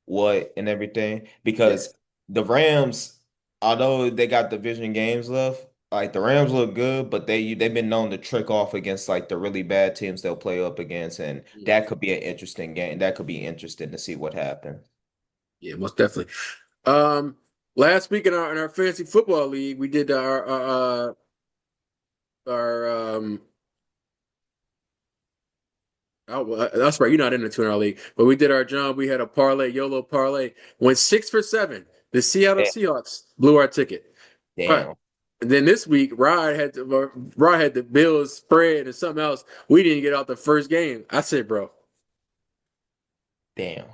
Speaker 2: what and everything
Speaker 1: yeah,
Speaker 2: because the Rams, although they got division games left, like the Rams look good, but they've been known to trick off against like the really bad teams they'll play up against, and that could be an interesting game. That could be interesting to see what happens.
Speaker 1: yeah, most definitely. Um, Last week in our fantasy football league, we did our oh, well, that's right. You're not in the 200 league, but we did our job. We had a parlay, YOLO parlay, went 6 for 7. The Seattle
Speaker 2: Damn.
Speaker 1: Seahawks blew our ticket. But
Speaker 2: Damn.
Speaker 1: and then this week, Rod had the Bills spread and something else. We didn't get out the first game. I said, bro,
Speaker 2: Damn.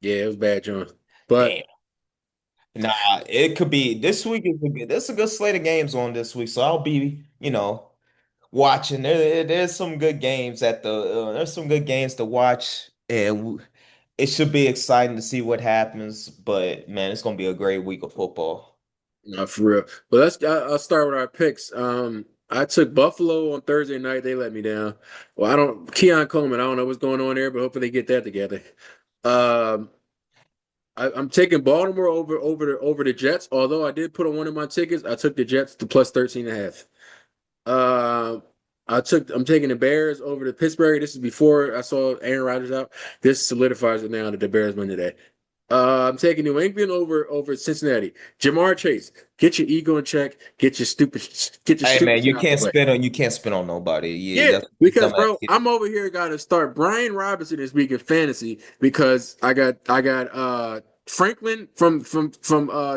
Speaker 1: yeah, it was bad, John. But
Speaker 2: Damn. Nah, it could be this week is a good there's a good slate of games on this week. So I'll be, watching. There's some good games there's some good games to watch and it should be exciting to see what happens, but man, it's gonna be a great week of football.
Speaker 1: not for real. But I'll start with our picks. I took Buffalo on Thursday night. They let me down. Well, I don't Keon Coleman. I don't know what's going on there, but hopefully they get that together. Um, I'm taking Baltimore over the Jets. Although I did put on one of my tickets, I took the Jets to plus 13.5. Uh, I'm taking the Bears over the Pittsburgh. This is before I saw Aaron Rodgers out. This solidifies it now that the Bears win today. I'm taking New England over Cincinnati. Jamar Chase, get your ego in check.
Speaker 2: Hey
Speaker 1: Get your stupid
Speaker 2: man,
Speaker 1: shit out the way.
Speaker 2: you can't spit on nobody. Yeah,
Speaker 1: Yeah,
Speaker 2: that's
Speaker 1: because
Speaker 2: dumbass
Speaker 1: bro,
Speaker 2: kid.
Speaker 1: I'm over here got to start Brian Robinson this week in fantasy because I got Franklin from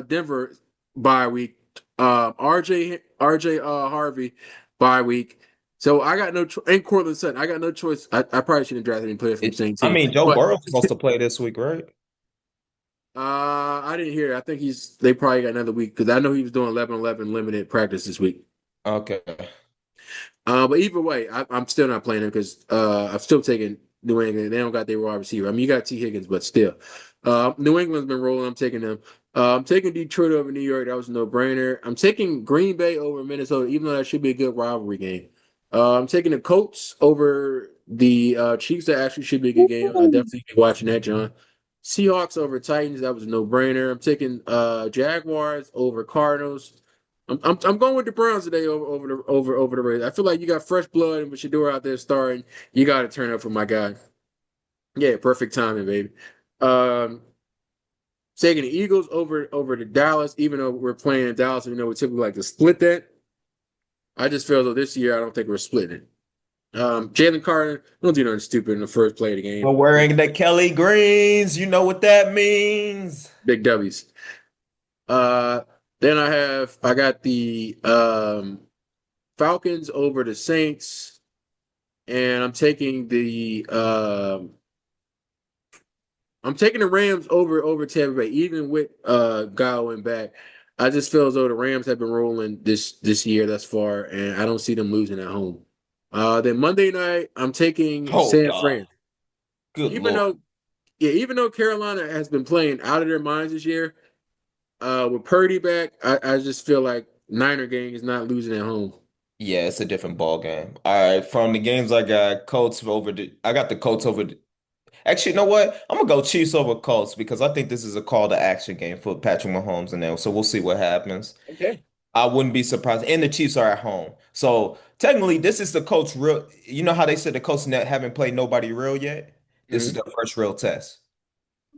Speaker 1: Denver bye week, RJ Harvey bye week. So I got no and Cortland Sutton. I got no choice. I probably shouldn't have drafted any player from the same
Speaker 2: I
Speaker 1: team,
Speaker 2: mean, Joe
Speaker 1: but
Speaker 2: Burrow's supposed to play this week, right?
Speaker 1: I didn't hear it. I think they probably got another week because I know he was doing 11-11 limited practice this week.
Speaker 2: Okay.
Speaker 1: But either way, I'm still not playing him because I'm still taking New England. They don't got their wide receiver. I mean, you got T. Higgins, but still, New England's been rolling. I'm taking them. I'm taking Detroit over New York. That was a no-brainer. I'm taking Green Bay over Minnesota, even though that should be a good rivalry game. I'm taking the Colts over the Chiefs. That actually should be a good game. I definitely be watching that, John. Seahawks over Titans. That was a no-brainer. I'm taking Jaguars over Cardinals. I'm going with the Browns today over the Rays. I feel like you got fresh blood and with Shedeur out there starting, you got to turn up for my guy. Yeah, perfect timing, baby. Um, Taking the Eagles over the Dallas, even though we're playing in Dallas, we typically like to split that. I just feel though this year I don't think we're splitting it. Jalen Carter, don't do nothing stupid in the first play of the
Speaker 2: We're
Speaker 1: game.
Speaker 2: wearing the Kelly Greens. You know what that means.
Speaker 1: Big W's. Uh, then I got the Falcons over the Saints. And I'm taking the Rams over Tampa Bay, even with Godwin back. I just feel as though the Rams have been rolling this year thus far, and I don't see them losing at home. Then Monday night, I'm taking
Speaker 2: Oh
Speaker 1: San
Speaker 2: God.
Speaker 1: Fran.
Speaker 2: Good
Speaker 1: Even
Speaker 2: Lord.
Speaker 1: though, yeah, even though Carolina has been playing out of their minds this year, with Purdy back, I just feel like Niner gang is not losing at home.
Speaker 2: Yeah, it's a different ball game. All right, from the games I got Colts over the I got the Colts over Actually, you know what? I'm gonna go Chiefs over Colts because I think this is a call to action game for Patrick Mahomes and them. So we'll see what happens.
Speaker 1: Okay.
Speaker 2: I wouldn't be surprised. And the Chiefs are at home. So technically, this is the Colts real. You know how they said the Colts haven't played nobody real yet? This is
Speaker 1: Mhm.
Speaker 2: their first real test.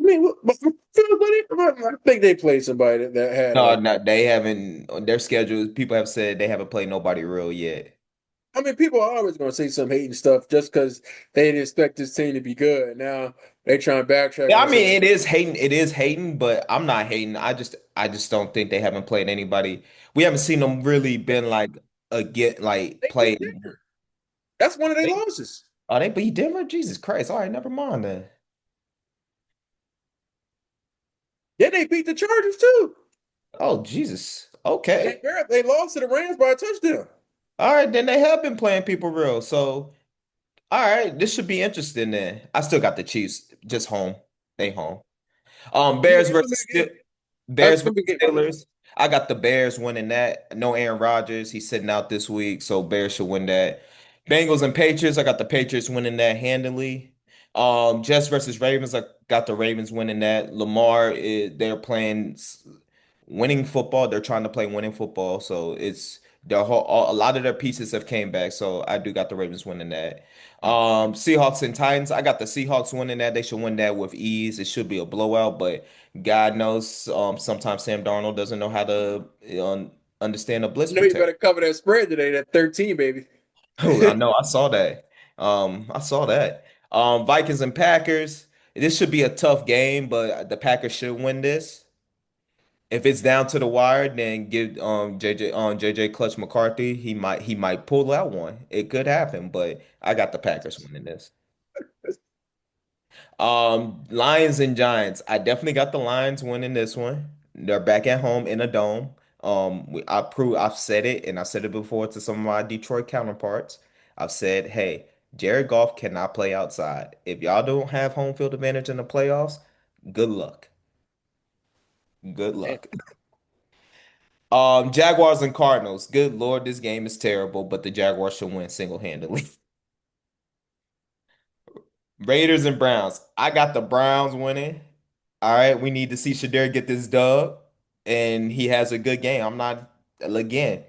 Speaker 1: I mean, I think they played somebody that had
Speaker 2: No,
Speaker 1: like.
Speaker 2: no, they haven't on their schedule. People have said they haven't played nobody real yet.
Speaker 1: I mean, people are always going to say some hating stuff just because they didn't expect this team to be good. Now they try and backtrack
Speaker 2: Yeah,
Speaker 1: and
Speaker 2: I
Speaker 1: say,
Speaker 2: mean it is hating. It is hating, but I'm not hating. I just don't think they haven't played anybody. We haven't seen them really been like a get like
Speaker 1: they beat
Speaker 2: play.
Speaker 1: Denver. That's one of their
Speaker 2: They
Speaker 1: losses.
Speaker 2: oh they beat Denver. Jesus Christ! All right, never mind then.
Speaker 1: Then they beat the Chargers too.
Speaker 2: Oh Jesus.
Speaker 1: And
Speaker 2: Okay.
Speaker 1: they lost to the Rams by a touchdown.
Speaker 2: All right, then they have been playing people real. So all right, this should be interesting then. I still got the Chiefs just home. They home.
Speaker 1: Yeah,
Speaker 2: Bears
Speaker 1: that's gonna be
Speaker 2: versus
Speaker 1: a game. That's
Speaker 2: Bears
Speaker 1: gonna be a
Speaker 2: versus
Speaker 1: game. My bad.
Speaker 2: Steelers. I got the Bears winning that. No Aaron Rodgers. He's sitting out this week, so Bears should win that. Bengals and Patriots. I got the Patriots winning that handily. Jets versus Ravens. I got the Ravens winning that. They're playing winning football. They're trying to play winning football, so it's a lot of their pieces have came back. So I do got the Ravens winning that. Seahawks and Titans. I got the Seahawks winning that. They should win that with ease. It should be a blowout, but God knows, sometimes Sam Darnold doesn't know how to understand a blitz
Speaker 1: You know you
Speaker 2: protect.
Speaker 1: better cover that spread today, that 13, baby.
Speaker 2: Oh, I know. I saw that. I saw that. Vikings and Packers. This should be a tough game, but the Packers should win this. If it's down to the wire, then give JJ Clutch McCarthy. He might pull out one. It could happen, but I got the Packers winning this. Lions and Giants. I definitely got the Lions winning this one. They're back at home in a dome. I've said it, and I said it before to some of my Detroit counterparts. I've said, hey, Jared Goff cannot play outside. If y'all don't have home field advantage in the playoffs, good luck. Good
Speaker 1: Man,
Speaker 2: luck. Jaguars and Cardinals. Good Lord, this game is terrible, but the Jaguars should win single-handedly. Raiders and Browns. I got the Browns winning. All right, we need to see Shedeur get this dub, and he has a good game. Again,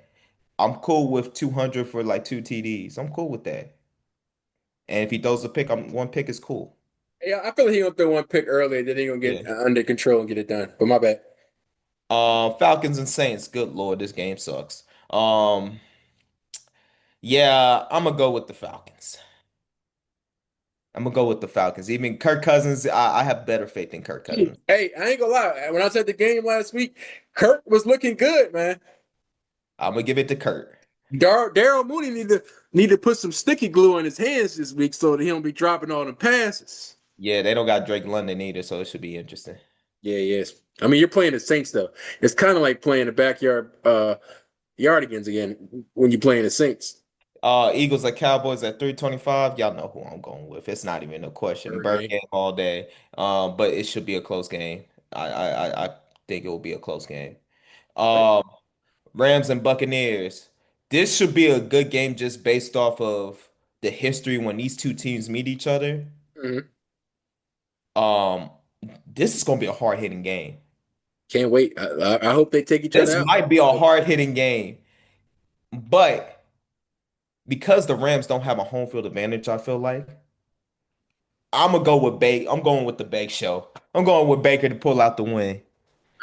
Speaker 2: I'm cool with 200 for like two TDs. I'm cool with that. And if he throws a pick, one pick is cool.
Speaker 1: yeah, I feel like he gonna throw one pick early, then he gonna get
Speaker 2: Yeah.
Speaker 1: under control and get it done. But my bad.
Speaker 2: Falcons and Saints. Good Lord, this game sucks. Yeah, I'm gonna go with the Falcons. I'm gonna go with the Falcons. Even Kirk Cousins, I have better faith in Kirk Cousins.
Speaker 1: Hey, I ain't gonna lie. When I was at the game last week, Kirk was looking good, man.
Speaker 2: I'm gonna give it to Kurt.
Speaker 1: Daryl Mooney need to put some sticky glue on his hands this week so that he don't be dropping all the passes.
Speaker 2: Yeah, they don't got Drake London either, so it should be interesting.
Speaker 1: Yeah, yes. I mean, you're playing the Saints though. It's kind of like playing the backyard yardigans again when you're playing the Saints.
Speaker 2: Eagles at Cowboys at 325. Y'all know who I'm going with. It's not even a question.
Speaker 1: Bird
Speaker 2: Bird
Speaker 1: game.
Speaker 2: game all day. But it should be a close game. I think it will be a close game.
Speaker 1: Right.
Speaker 2: Um, Rams and Buccaneers. This should be a good game just based off of the history when these two teams meet each other.
Speaker 1: Mhm.
Speaker 2: Um, this is gonna be a hard-hitting game.
Speaker 1: Can't wait. I hope they take each
Speaker 2: This
Speaker 1: other out.
Speaker 2: might be a hard-hitting game, but because the Rams don't have a home field advantage, I feel like I'm gonna go with Bake. I'm going with the Bake Show. I'm going with Baker to pull out the win.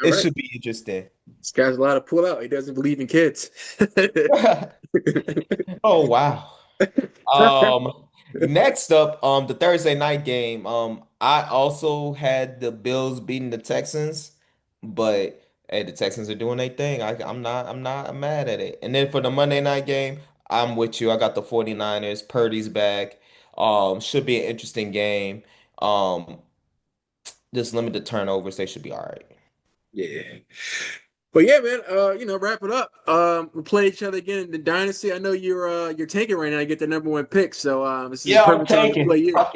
Speaker 1: All
Speaker 2: It
Speaker 1: right.
Speaker 2: should be interesting.
Speaker 1: This guy's a lot of pull out. He doesn't believe in kids.
Speaker 2: Oh wow. Next up, the Thursday night game. I also had the Bills beating the Texans, but hey, the Texans are doing their thing. I'm not mad at it. And then for the Monday night game, I'm with you. I got the 49ers. Purdy's back. Should be an interesting game. Um, just limited turnovers. They should be all right.
Speaker 1: Yeah. But yeah, man, wrap it up. We're playing each other again in the dynasty. I know you're tanking right now to get the number one pick, so this is a
Speaker 2: Yeah, I'm
Speaker 1: perfect time to play
Speaker 2: tanking.
Speaker 1: you.
Speaker 2: Fuck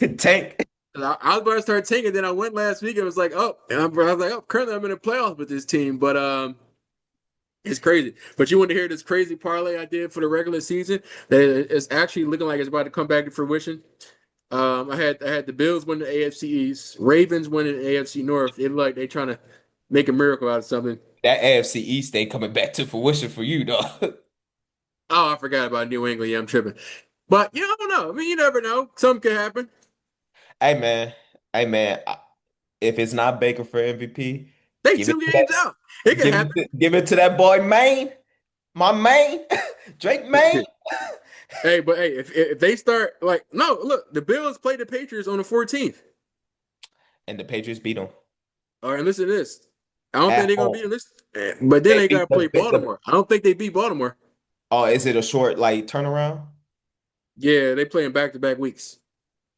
Speaker 2: it. Tank.
Speaker 1: I was about to start tanking, then I went last week and it was like, oh, I was like, oh, currently I'm in the playoffs with this team, but it's crazy. But you want to hear this crazy parlay I did for the regular season that is actually looking like it's about to come back to fruition? I had the Bills win the AFC East, Ravens winning the AFC North. It looked like they trying to make a miracle out of something.
Speaker 2: That AFC East ain't coming back to fruition for you, though.
Speaker 1: Oh, I forgot about New England. Yeah, I'm tripping. But you don't know. I mean, you never know. Something could happen.
Speaker 2: Hey man, hey man, if it's not Baker for MVP,
Speaker 1: They
Speaker 2: give it
Speaker 1: two
Speaker 2: to
Speaker 1: games out. It could happen.
Speaker 2: give it to that boy Maine, my Maine, Drake Maine.
Speaker 1: Hey, but hey, if they start like no, look, the Bills play the Patriots on the 14th.
Speaker 2: And the Patriots beat them
Speaker 1: All right, listen to this. I don't think
Speaker 2: at
Speaker 1: they're gonna
Speaker 2: home.
Speaker 1: beat them this, but then
Speaker 2: They
Speaker 1: they
Speaker 2: beat
Speaker 1: gotta play Baltimore. I don't think they beat Baltimore.
Speaker 2: oh, is it a short like turnaround?
Speaker 1: Yeah, they play in back-to-back weeks.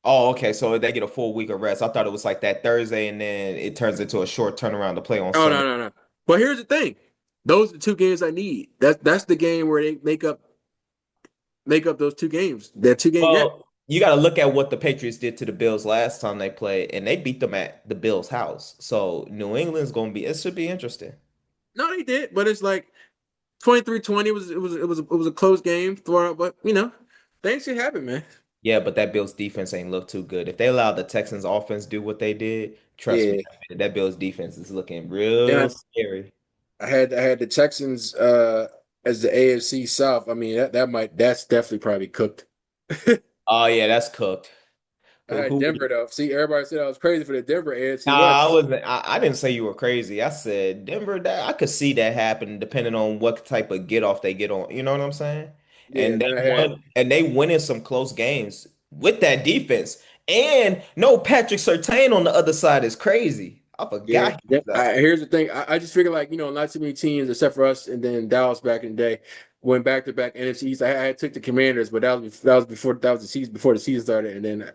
Speaker 2: Oh, okay. So they get a full week of rest. I thought it was like that Thursday, and then it turns into a short turnaround to play on
Speaker 1: Oh
Speaker 2: Sunday.
Speaker 1: no, no, no. But here's the thing. Those are the two games I need. That's the game where they make up those two games. That two-game gap.
Speaker 2: Well, you got to look at what the Patriots did to the Bills last time they played, and they beat them at the Bills' house. So New England's going to be, it should be interesting.
Speaker 1: No, they did, but it's like 23-20. It was a close game for, but things can happen, man.
Speaker 2: Yeah, but that Bills defense ain't look too good. If they allow the Texans offense do what they did, trust me,
Speaker 1: Yeah.
Speaker 2: that Bills defense is looking
Speaker 1: Then
Speaker 2: real scary.
Speaker 1: I had the Texans as the AFC South. I mean that's definitely probably cooked.
Speaker 2: Oh yeah, that's cooked.
Speaker 1: I had
Speaker 2: Who
Speaker 1: Denver though. See, everybody said I was crazy for the Denver AFC
Speaker 2: Nah, I
Speaker 1: West.
Speaker 2: wasn't. I didn't say you were crazy. I said Denver. That I could see that happen depending on what type of get off they get on. You know what I'm saying?
Speaker 1: Yeah,
Speaker 2: And
Speaker 1: and
Speaker 2: they
Speaker 1: then I had
Speaker 2: won. And they winning some close games with that defense. And no Patrick Surtain on the other side is crazy. I
Speaker 1: yeah.
Speaker 2: forgot he was out.
Speaker 1: Here's the thing. I just figured like not too many teams except for us and then Dallas back in the day went back to back NFC East. I took the Commanders, but that was the season before the season started, and then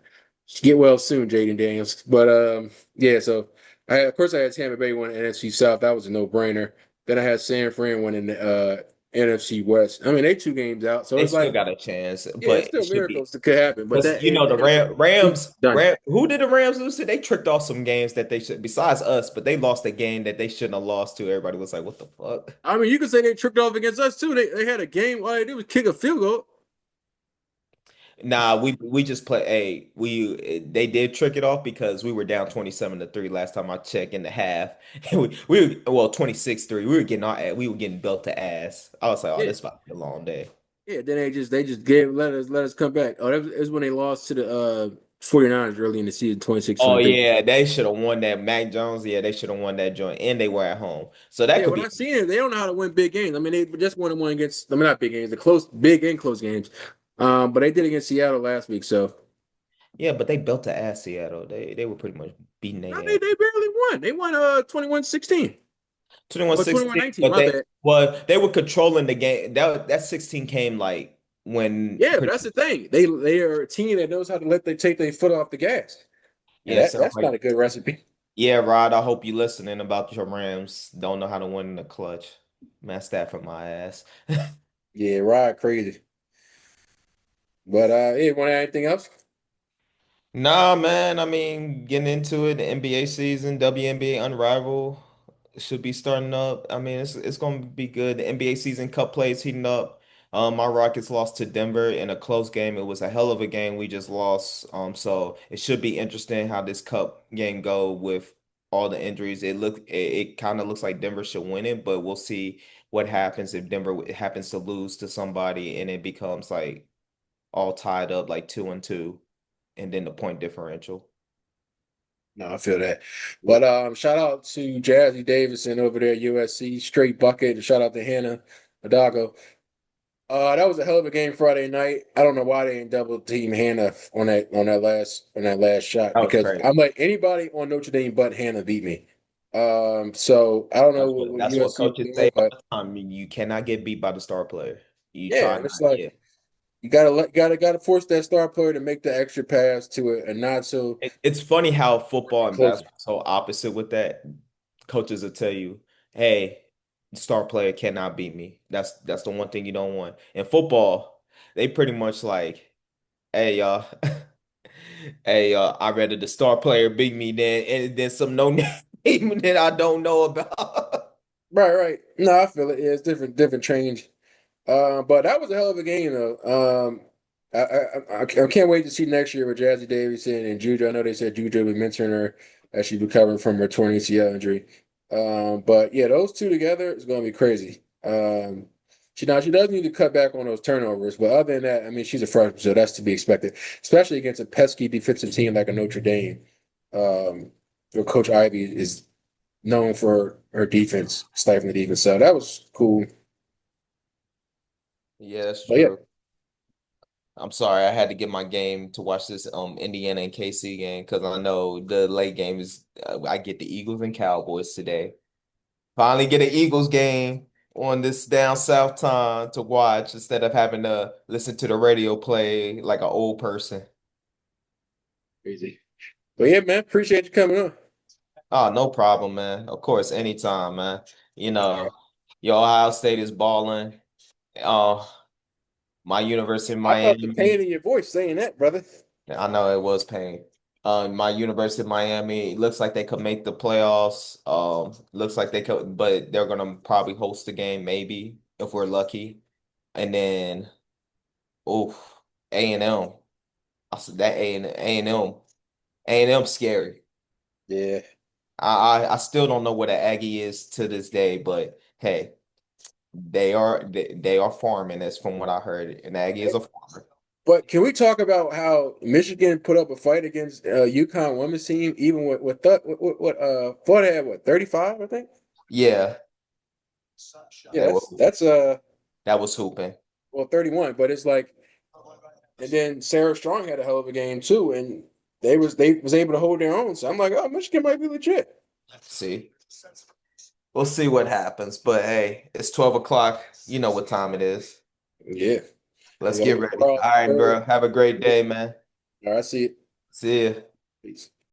Speaker 1: get well soon, Jaden Daniels. But yeah. So of course I had Tampa Bay win NFC South. That was a no brainer. Then I had San Fran winning the NFC West. I mean they two games out, so
Speaker 2: They
Speaker 1: it's
Speaker 2: still
Speaker 1: like
Speaker 2: got a chance,
Speaker 1: yeah, it's
Speaker 2: but it
Speaker 1: still
Speaker 2: should be.
Speaker 1: miracles that could happen. But
Speaker 2: But
Speaker 1: that
Speaker 2: you know the
Speaker 1: NFC done.
Speaker 2: Who did the Rams lose to? They tricked off some games that they should. Besides us, but they lost a game that they shouldn't have lost to. Everybody was like, "What the fuck?"
Speaker 1: I mean, you could say they tricked off against us too. They had a game. All they did was kick a field goal.
Speaker 2: Nah, we just play. Hey, they did trick it off because we were down 27-3 last time I checked in the half. Well 26-3. We were getting belt to ass. I was like, oh,
Speaker 1: Yeah,
Speaker 2: this about to be a long day.
Speaker 1: yeah. Then they just gave let us come back. Oh, that was when they lost to the 49ers early in the season, 26
Speaker 2: Oh
Speaker 1: 23.
Speaker 2: yeah, they should have won that. Mac Jones, yeah, they should have won that joint, and they were at home, so that
Speaker 1: Yeah,
Speaker 2: could
Speaker 1: what
Speaker 2: be.
Speaker 1: I seen is they don't know how to win big games. I mean, they just won one against. I mean, not big games, the big and close games. But they did against Seattle last week. So
Speaker 2: Yeah, but they built to ass Seattle. They were pretty much beating
Speaker 1: no,
Speaker 2: their
Speaker 1: they
Speaker 2: ass.
Speaker 1: they barely won. They won 21-16 or
Speaker 2: 21-16,
Speaker 1: 21-19.
Speaker 2: but
Speaker 1: My bad.
Speaker 2: they were controlling the game. That 16 came like when
Speaker 1: Yeah, but
Speaker 2: pretty
Speaker 1: that's the thing. They are a team that knows how to let they take their foot off the gas, and
Speaker 2: yeah, sounds
Speaker 1: that's
Speaker 2: like
Speaker 1: not a good recipe.
Speaker 2: yeah, Rod, I hope you listening about your Rams. Don't know how to win in the clutch. Matt Stafford my ass.
Speaker 1: Yeah, right, crazy. But yeah, want to add anything else?
Speaker 2: Nah, man. I mean, getting into it, the NBA season, WNBA Unrivaled should be starting up. I mean, it's gonna be good. The NBA season cup plays heating up. My Rockets lost to Denver in a close game. It was a hell of a game. We just lost. So it should be interesting how this cup game go with all the injuries. It kind of looks like Denver should win it, but we'll see what happens if Denver happens to lose to somebody and it becomes like all tied up like 2-2 and then the point differential.
Speaker 1: No, I feel that. But shout out to Jazzy Davidson over there at USC, straight bucket. And shout out to Hannah Adago. That was a hell of a game Friday night. I don't know why they didn't double team Hannah on that last shot
Speaker 2: That was
Speaker 1: because
Speaker 2: crazy.
Speaker 1: I'm like anybody on Notre Dame but Hannah beat me. So I don't know what
Speaker 2: That's what
Speaker 1: USC is
Speaker 2: coaches
Speaker 1: doing,
Speaker 2: say all
Speaker 1: but
Speaker 2: the time. You cannot get beat by the star player. You
Speaker 1: yeah,
Speaker 2: try
Speaker 1: and it's
Speaker 2: not,
Speaker 1: like
Speaker 2: yeah.
Speaker 1: you gotta force that star player to make the extra pass to a not so
Speaker 2: It's funny how football and
Speaker 1: close.
Speaker 2: basketball are so opposite with that. Coaches will tell you, "Hey, the star player cannot beat me." That's the one thing you don't want. In football, they pretty much like, "Hey, y'all, hey, I'd rather the star player beat me than some no name that I don't know about."
Speaker 1: Right, right. No, I feel it. Yeah, it's different change. But that was a hell of a game though. I can't wait to see next year with Jazzy Davidson and Juju. I know they said Juju will be mentoring her as she's recovering from her torn ACL injury. But yeah, those two together is going to be crazy. She does need to cut back on those turnovers, but other than that, I mean, she's a freshman, so that's to be expected, especially against a pesky defensive team like a Notre Dame. Where Coach Ivy is known for her defense, stifling the defense. So that was cool.
Speaker 2: Yeah, that's
Speaker 1: But yeah,
Speaker 2: true. I'm sorry, I had to get my game to watch this Indiana and KC game because I know the late game is I get the Eagles and Cowboys today. Finally get an Eagles game on this down south time to watch instead of having to listen to the radio play like an old person.
Speaker 1: crazy. But yeah, man, appreciate you coming on.
Speaker 2: Oh, no problem, man. Of course, anytime, man. You
Speaker 1: All right.
Speaker 2: know, your Ohio State is balling. Uh, my University of
Speaker 1: I felt the
Speaker 2: Miami.
Speaker 1: pain in your voice saying that, brother.
Speaker 2: I know it was pain. My University of Miami looks like they could make the playoffs. Looks like they could, but they're gonna probably host the game maybe if we're lucky. And then, oof, A&M. I said that A&M scary.
Speaker 1: Yeah.
Speaker 2: I still don't know what an Aggie is to this day, but hey, they are farming. That's from what I heard. An Aggie is a farmer.
Speaker 1: But can we talk about how Michigan put up a fight against UConn women's team, even what Florida had 35, I think?
Speaker 2: Yeah,
Speaker 1: Yeah,
Speaker 2: they were.
Speaker 1: that's
Speaker 2: That was hooping.
Speaker 1: 31, but it's like, and then Sarah Strong had a hell of a game too, and they was able to hold their own. So I'm like, oh, Michigan might be legit.
Speaker 2: See. We'll see what happens. But hey, it's 12 o'clock. You know what time it is.
Speaker 1: Yeah. We
Speaker 2: Let's
Speaker 1: got to
Speaker 2: get
Speaker 1: go
Speaker 2: ready.
Speaker 1: for
Speaker 2: All right,
Speaker 1: all.
Speaker 2: bro. Have a great day, man.
Speaker 1: All right, I see it.
Speaker 2: See ya.
Speaker 1: Peace.